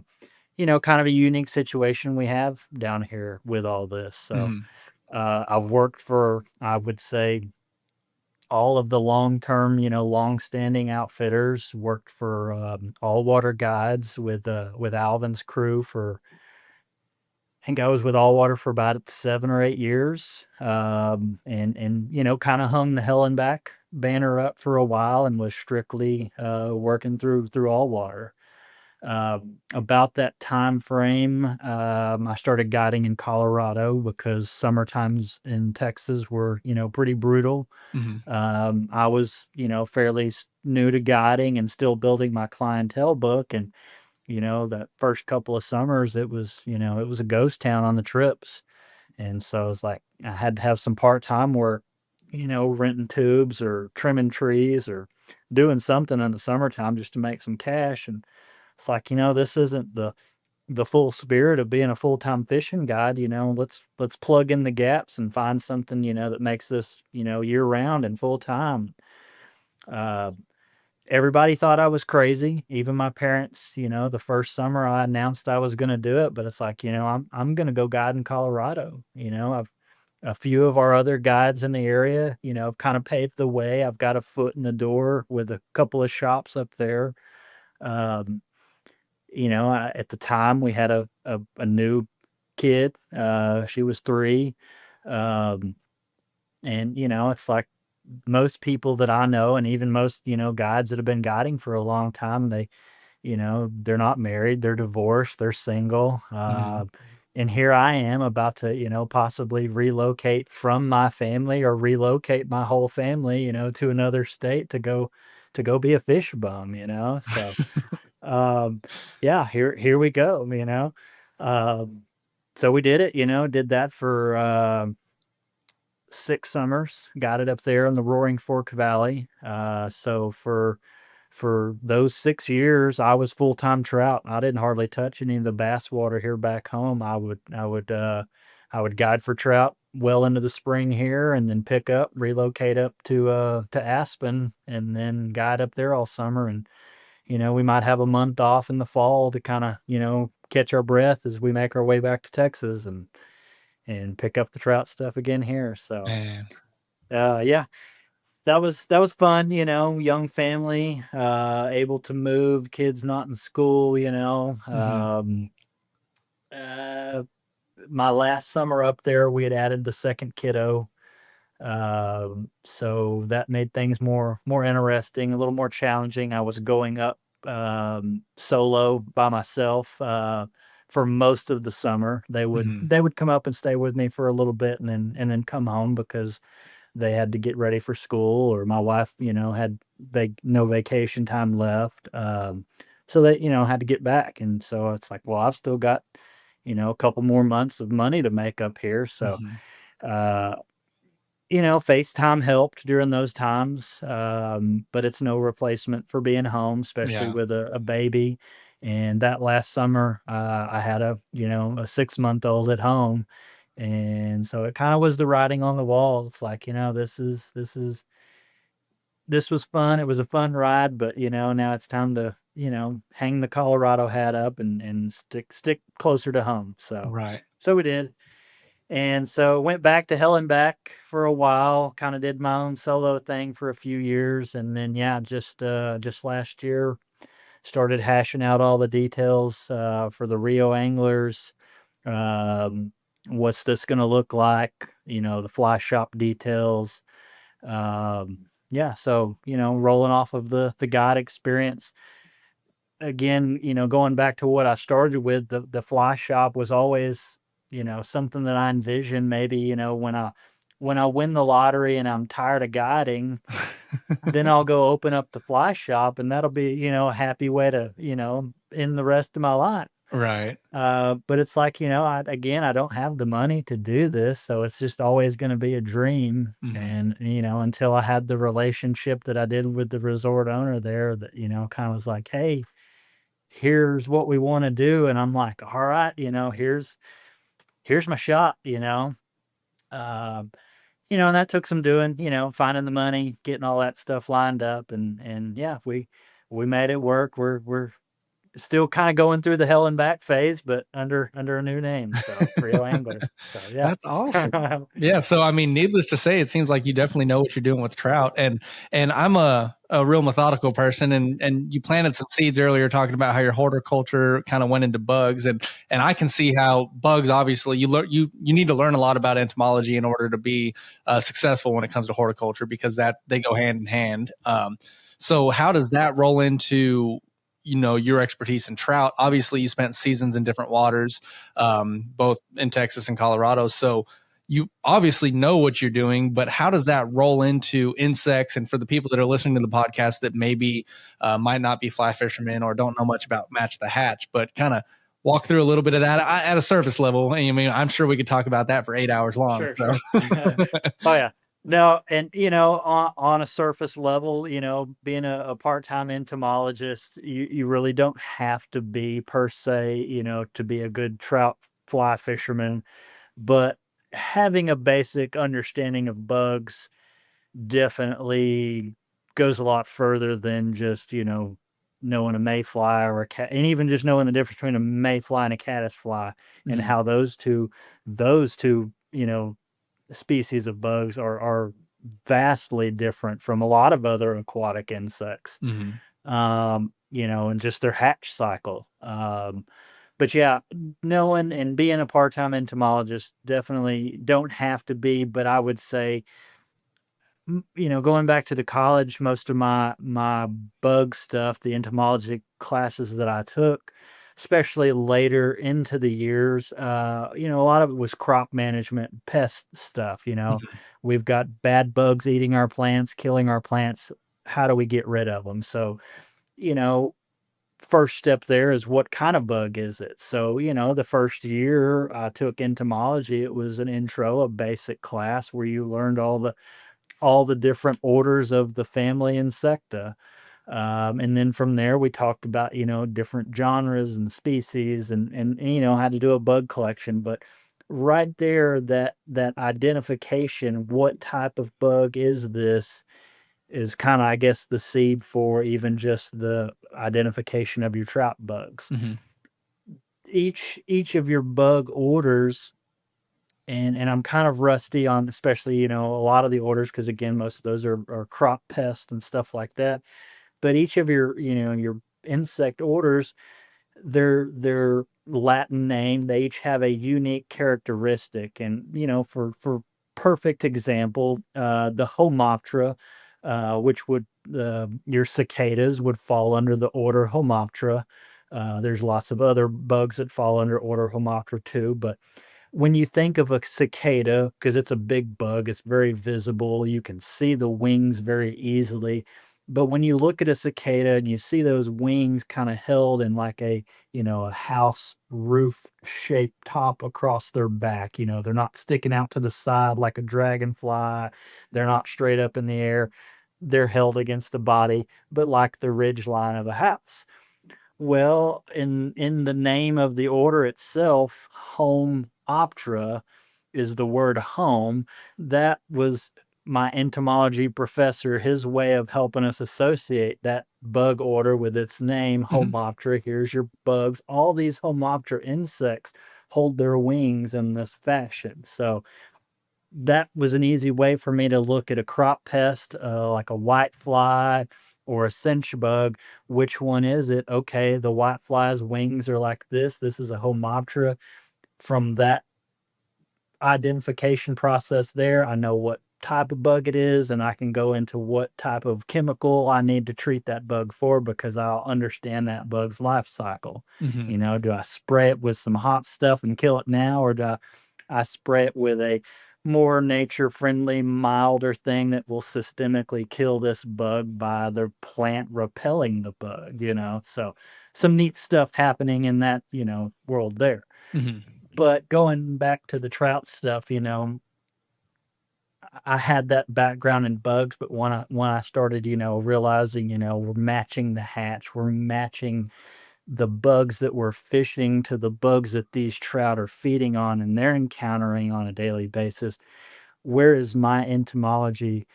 kind of a unique situation we have down here with all this. So, Mhm. I've worked for, I would say, all of the long-term, long-standing outfitters. Worked for, all water guides with Alvin's crew for, I think I was with All Water for about 7 or 8 years, and kind of hung the Hell and Back banner up for a while, and was strictly working through All Water. About that time frame, I started guiding in Colorado, because summer times in Texas were, pretty brutal. Mhm. I was, fairly new to guiding and still building my clientele book, and that first couple of summers, it was a ghost town on the trips. And so it's like I had to have some part-time work, renting tubes or trimming trees or doing something in the summertime just to make some cash. And it's like, this isn't the full spirit of being a full-time fishing guide. Let's plug in the gaps and find something, that makes this, year round and full time. Uh, Everybody thought I was crazy, even my parents. The first summer I announced I was gonna do it, but it's like, I'm gonna go guide in Colorado. I've a few of our other guides in the area, have kind of paved the way. I've got a foot in the door with a couple of shops up there. Um, at the time we had a new kid. She was 3. Um, and, it's like most people that I know, and even most, guides that have been guiding for a long time, they're not married, they're divorced, they're single. Mhm. And here I am about to, possibly relocate from my family or relocate my whole family, to another state to go be a fish bum. So, um, yeah, here we go. Um, so we did it, did that for 6 summers, got it up there in the Roaring Fork Valley. So for those 6 years, I was full time trout. I didn't hardly touch any of the bass water here back home. I would guide for trout well into the spring here, and then pick up, relocate up to Aspen, and then guide up there all summer. And we might have a month off in the fall to kind of catch our breath as we make our way back to Texas and pick up the trout stuff again here. So Man. yeah, that was fun, young family, able to move, kids not in school. Mhm. Uh, my last summer up there, we had added the second kiddo. So that made things more interesting, a little more challenging. I was going up solo by myself for most of the summer. They would Mhm. they would come up and stay with me for a little bit, and then come home because they had to get ready for school, or my wife, had no vacation time left. So they, had to get back. And so it's like, well, I've still got, a couple more months of money to make up here. So, Mhm. uh, FaceTime helped during those times, but it's no replacement for being home, especially Yeah. with a baby. And that last summer, I had a 6-month-old at home, and so it kind of was the writing on the wall. It's like, this was fun. It was a fun ride, but now it's time to hang the Colorado hat up and stick closer to home. So, Right. so we did. And so went back to hell and back for a while, kind of did my own solo thing for a few years. And then, yeah, just last year started hashing out all the details, for the Rio Anglers. Um, what's this going to look like? The fly shop details. Yeah. So, rolling off of the guide experience again, going back to what I started with, the fly shop was always, something that I envisioned. Maybe, when I win the lottery and I'm tired of guiding, then I'll go open up the fly shop, and that'll be, a happy way to, end the rest of my life. Right. But it's like, I don't have the money to do this, so it's just always going to be a dream. Mhm. And, until I had the relationship that I did with the resort owner there, that, kind of was like, hey, here's what we want to do. And I'm like, all right, here's my shot. Um, and that took some doing, finding the money, getting all that stuff lined up, and yeah, we made it work. We're still kind of going through the hell and back phase, but under a new name. So Rio Anglers. So yeah. That's awesome. Yeah, so I mean, needless to say, it seems like you definitely know what you're doing with trout. And I'm a real methodical person, and you planted some seeds earlier talking about how your horticulture kind of went into bugs, and I can see how bugs, obviously you need to learn a lot about entomology in order to be successful when it comes to horticulture, because that they go hand in hand. So how does that roll into your expertise in trout? Obviously you spent seasons in different waters, both in Texas and Colorado, so you obviously know what you're doing. But how does that roll into insects? And for the people that are listening to the podcast that maybe might not be fly fishermen or don't know much about Match the Hatch, but kind of walk through a little bit of that at a surface level. I mean, I'm sure we could talk about that for 8 hours long. Sure, So sure. Oh yeah. No, and on a surface level, being a part-time entomologist, you really don't have to be per se, to be a good trout fly fisherman, but having a basic understanding of bugs definitely goes a lot further than just, knowing a mayfly or a cat, and even just knowing the difference between a mayfly and a caddisfly, and mm, how those two, species of bugs are vastly different from a lot of other aquatic insects. mhm. And just their hatch cycle. But yeah, knowing and being a part-time entomologist, definitely don't have to be, but I would say, going back to the college, most of my bug stuff, the entomology classes that I took, especially later into the years, a lot of it was crop management, pest stuff. Mhm. We've got bad bugs eating our plants, killing our plants. How do we get rid of them? So, you know, first step there is what kind of bug is it? So, the first year I took entomology, it was an intro, a basic class where you learned all the different orders of the family Insecta. And then from there, we talked about, different genres and species and how to do a bug collection. But right there, that identification, what type of bug is this, is kind of, I guess, the seed for even just the identification of your trout bugs. Mhm. Each of your bug orders, and I'm kind of rusty on, especially, a lot of the orders, because again, most of those are crop pests and stuff like that. But each of your insect orders, their Latin name, they each have a unique characteristic. And, for perfect example, the Homoptera, which would your cicadas would fall under the order Homoptera. There's lots of other bugs that fall under order Homoptera too, but when you think of a cicada, because it's a big bug, it's very visible, you can see the wings very easily. But when you look at a cicada and you see those wings kind of held in like a house roof shaped top across their back, they're not sticking out to the side like a dragonfly. They're not straight up in the air. They're held against the body, but like the ridge line of a house. Well, in the name of the order itself, Home Opera is the word home. That was my entomology professor, his way of helping us associate that bug order with its name, Mhm. Homoptera. Here's your bugs. All these Homoptera insects hold their wings in this fashion. So that was an easy way for me to look at a crop pest, like a white fly or a cinch bug. Which one is it? Okay, the white fly's wings are like this. This is a Homoptera. From that identification process there, I know what type of bug it is, and I can go into what type of chemical I need to treat that bug for because I'll understand that bug's life cycle. Mhm. Do I spray it with some hot stuff and kill it now, or do I spray it with a more nature friendly, milder thing that will systemically kill this bug by the plant repelling the bug? So some neat stuff happening in that, world there. Mhm. But going back to the trout stuff, I had that background in bugs, but when I started, realizing, we're matching the hatch, we're matching the bugs that we're fishing to the bugs that these trout are feeding on and they're encountering on a daily basis. Where is my entomology,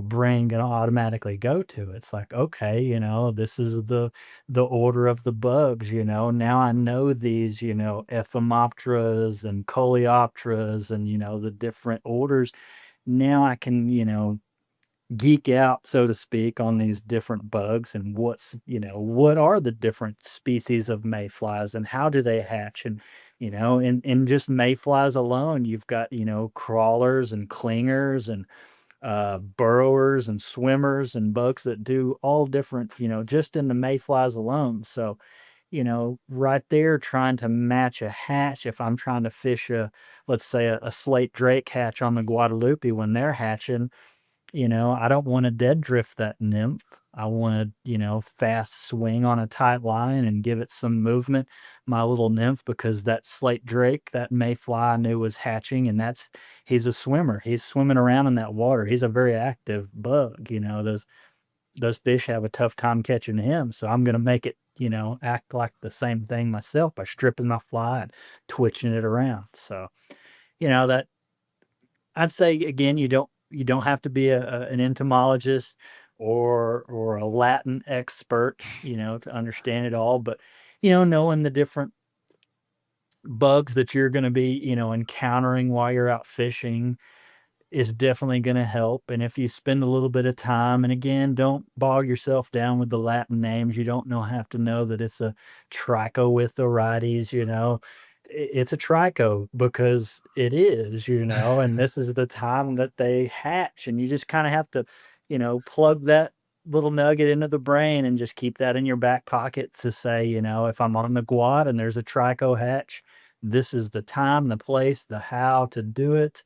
brain gonna automatically go to? It's like, okay, this is the order of the bugs. Now I know these, Ephemeropteras and Coleopteras and the different orders. Now I can, geek out, so to speak, on these different bugs and what are the different species of mayflies and how do they hatch? And, in just mayflies alone, you've got, crawlers and clingers and burrowers and swimmers and bugs that do all different, just in the mayflies alone. So, right there trying to match a hatch. If I'm trying to fish let's say a slate drake hatch on the Guadalupe when they're hatching, I don't want to dead drift that nymph. I want to, fast swing on a tight line and give it some movement, my little nymph, because that slate drake, that mayfly I knew was hatching, and he's a swimmer. He's swimming around in that water. He's a very active bug. Those fish have a tough time catching him. So I'm gonna make it, act like the same thing myself by stripping my fly and twitching it around. So, that I'd say again, you don't have to be an entomologist or a Latin expert, to understand it all. But knowing the different bugs that you're going to be, encountering while you're out fishing, is definitely going to help. And if you spend a little bit of time, and again, don't bog yourself down with the Latin names. You don't have to know that it's a trichowithoides, it's a tricho because it is, and this is the time that they hatch. And you just kind of have to, plug that little nugget into the brain and just keep that in your back pocket to say, if I'm on the quad and there's a tricho hatch, this is the time, the place, the how to do it.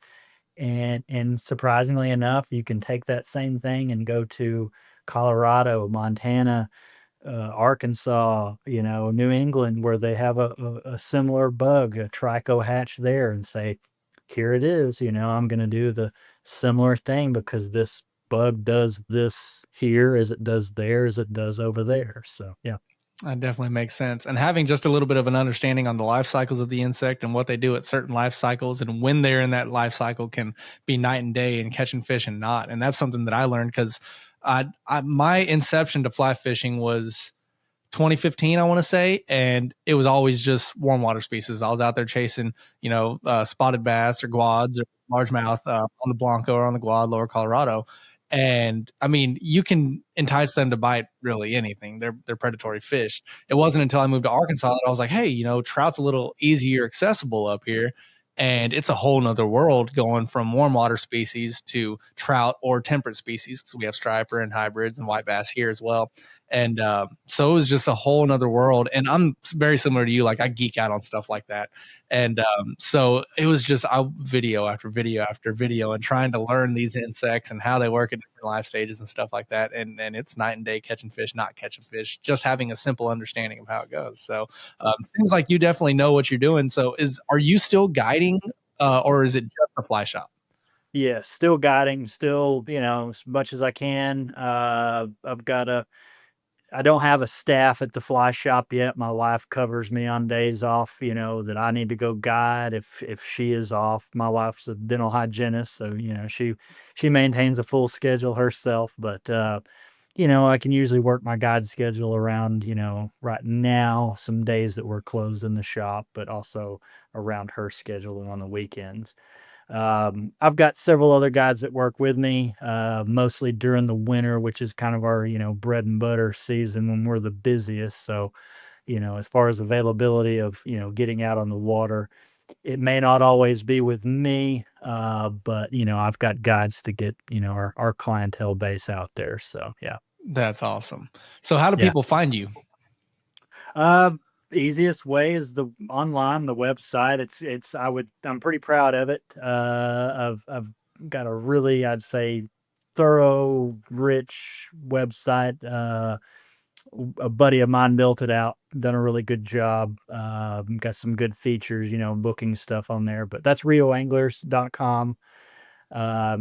And surprisingly enough, you can take that same thing and go to Colorado, Montana, Arkansas, New England, where they have a similar bug, a tricho hatch there, and say, here it is, I'm going to do the similar thing because this bug does this here as it does there, as it does over there. So, yeah. That definitely makes sense. And having just a little bit of an understanding on the life cycles of the insect and what they do at certain life cycles and when they're in that life cycle can be night and day and catching fish and not. And that's something that I learned because my inception to fly fishing was 2015, I want to say, and it was always just warm water species. I was out there chasing, spotted bass or guads or largemouth on the Blanco or on the Guad, Lower Colorado. And I mean, you can entice them to bite really anything. They're predatory fish. It wasn't until I moved to Arkansas that I was like, hey, trout's a little easier accessible up here. And it's a whole nother world going from warm water species to trout or temperate species. So we have striper and hybrids and white bass here as well. And so it was just a whole nother world. And I'm very similar to you. Like I geek out on stuff like that. And so it was just video after video after video and trying to learn these insects and how they work at different life stages and stuff like that. And it's night and day catching fish, not catching fish, just having a simple understanding of how it goes. So seems like you definitely know what you're doing. So are you still guiding or is it just a fly shop? Yeah, still guiding, still, as much as I can. I don't have a staff at the fly shop yet. My wife covers me on days off, that I need to go guide if she is off. My wife's a dental hygienist, so she maintains a full schedule herself. But I can usually work my guide schedule around, right now, some days that we're closed in the shop, but also around her schedule and on the weekends. I've got several other guides that work with me, mostly during the winter, which is kind of our, bread and butter season when we're the busiest. So, as far as availability of, getting out on the water, it may not always be with me, but, I've got guides to get, our clientele base out there. So, yeah. That's awesome. So how do Yeah. people find you? Easiest way is the online, the website. I'm pretty proud of it. I've got a really, I'd say, thorough, rich website. A buddy of mine built it out, done a really good job. Got some good features, booking stuff on there, but that's rioanglers.com.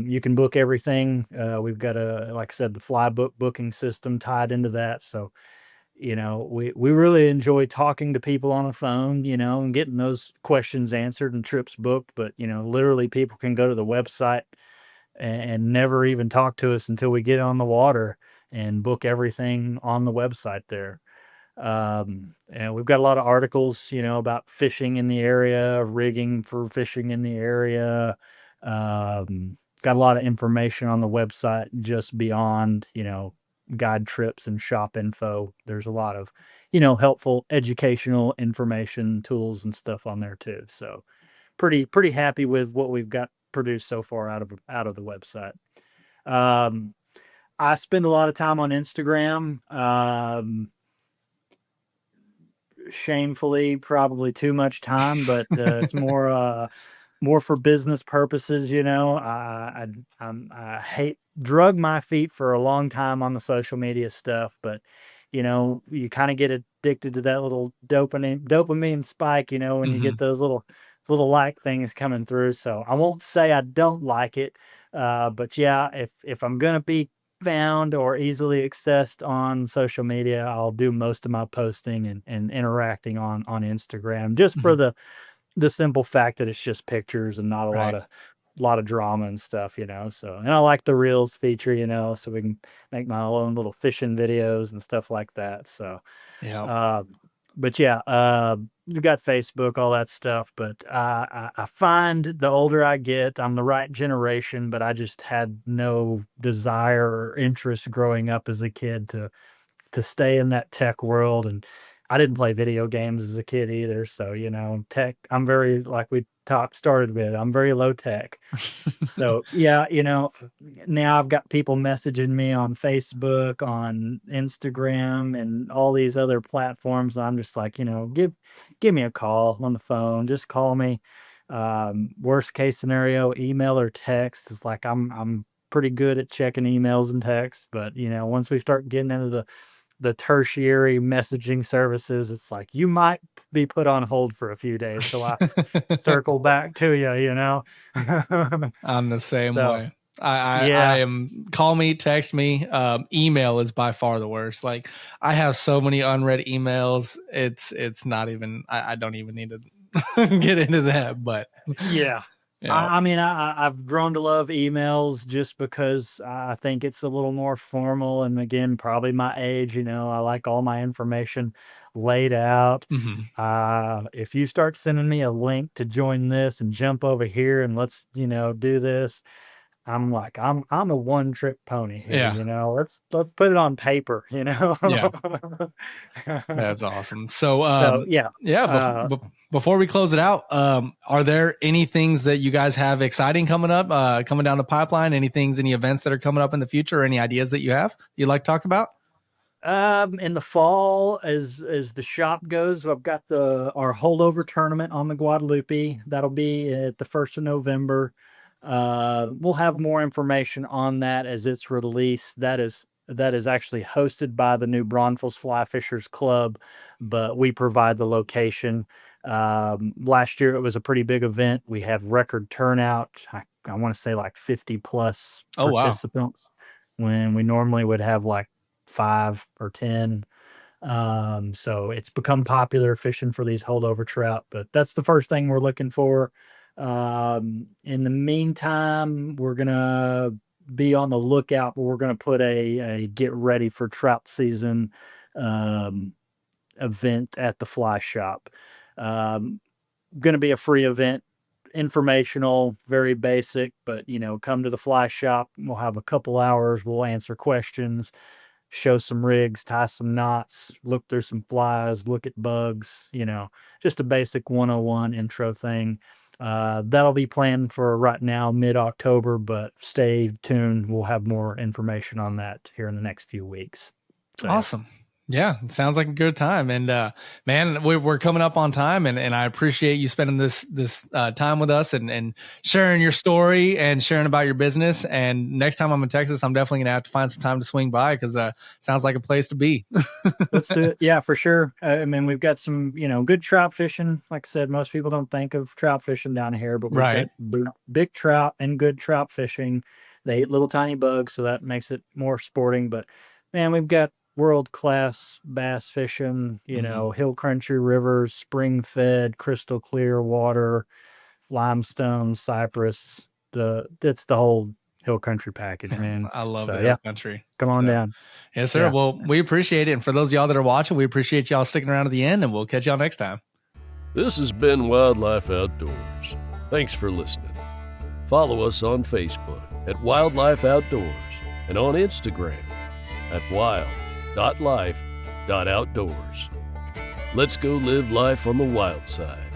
You can book everything. We've got like I said, the fly book booking system tied into that. So, we really enjoy talking to people on the phone, and getting those questions answered and trips booked. But, literally people can go to the website and never even talk to us until we get on the water and book everything on the website there. And we've got a lot of articles, about fishing in the area, rigging for fishing in the area. Got a lot of information on the website just beyond, guide trips and shop info. There's a lot of, helpful educational information, tools and stuff on there too. So pretty happy with what we've got produced so far out of the website. I spend a lot of time on Instagram. Shamefully, probably too much time, but it's more for business purposes. I hate drug my feet for a long time on the social media stuff, but you kind of get addicted to that little dopamine spike, when you get those little like things coming through. So I won't say I don't like it, but yeah, if I'm gonna be found or easily accessed on social media, I'll do most of my posting and interacting on Instagram just for the simple fact that it's just pictures and not a lot of drama and stuff, So, and I like the reels feature, so we can make my own little fishing videos and stuff like that. So, Yeah. but yeah, you got Facebook, all that stuff. But I find the older I get, I'm the right generation, but I just had no desire or interest growing up as a kid to stay in that tech world. And I didn't play video games as a kid either. So, tech, I'm very, like we started with, I'm very low tech. So yeah, now I've got people messaging me on Facebook, on Instagram, and all these other platforms. I'm just like, give me a call on the phone. Just call me. Worst case scenario, email or text. It's like I'm pretty good at checking emails and texts, but once we start getting into the tertiary messaging services, it's like you might be put on hold for a few days till I circle back to you. I'm the same So way. I yeah, am call me, text me. Email is by far the worst. Like I have so many unread emails. It's not even. I don't even need to get into that. But yeah. yeah, I mean, I've grown to love emails just because I think it's a little more formal. And again, probably my age, I like all my information laid out. hmm If you start sending me a link to join this and jump over here and let's, do this, I'm like, I'm a one trick pony here, yeah, let's put it on paper, yeah. That's awesome. So, So yeah. yeah, Uh, before we close it out, are there any things that you guys have exciting coming up, coming down the pipeline? Any events that are coming up in the future, or any ideas that you have you'd like to talk about? In the fall, as the shop goes, I've got our holdover tournament on the Guadalupe. That'll be at the 1st of November. We'll have more information on that as it's released. That is actually hosted by the New Braunfels Fly Fishers Club, but we provide the location. Last year it was a pretty big event. We had record turnout. I want to say like 50 plus Oh, wow. participants when we normally would have like 5 or 10. So it's become popular fishing for these holdover trout, but that's the first thing we're looking for. In the meantime, we're gonna be on the lookout, but we're gonna put a get ready for trout season event at the fly shop. Gonna be a free event, informational, very basic, but come to the fly shop. We'll have a couple hours. We'll answer questions, show some rigs, tie some knots, look through some flies, look at bugs, just a basic 101 intro thing. That'll be planned for right now, mid-October, but stay tuned. We'll have more information on that here in the next few weeks. So, yeah. Awesome. Yeah, it sounds like a good time. And man, we're coming up on time, and I appreciate you spending this time with us and sharing your story and sharing about your business. And next time I'm in Texas, I'm definitely gonna have to find some time to swing by because sounds like a place to be. Let's do it. Yeah, for sure. I mean, we've got some, good trout fishing. Like I said, most people don't think of trout fishing down here, but we've Right. got big trout and good trout fishing. They eat little tiny bugs, so that makes it more sporting. But man, we've got world-class bass fishing, hill country rivers, spring-fed, crystal clear water, limestone, cypress. It's the whole hill country package, man. I love So, the yeah, hill country. come on So, down. yes, sir. Yeah. Well, we appreciate it. And for those of y'all that are watching, we appreciate y'all sticking around to the end, and we'll catch y'all next time. This has been Wildlife Outdoors. Thanks for listening. Follow us on Facebook at Wildlife Outdoors and on Instagram at wild.life.outdoors. Let's go live life on the wild side.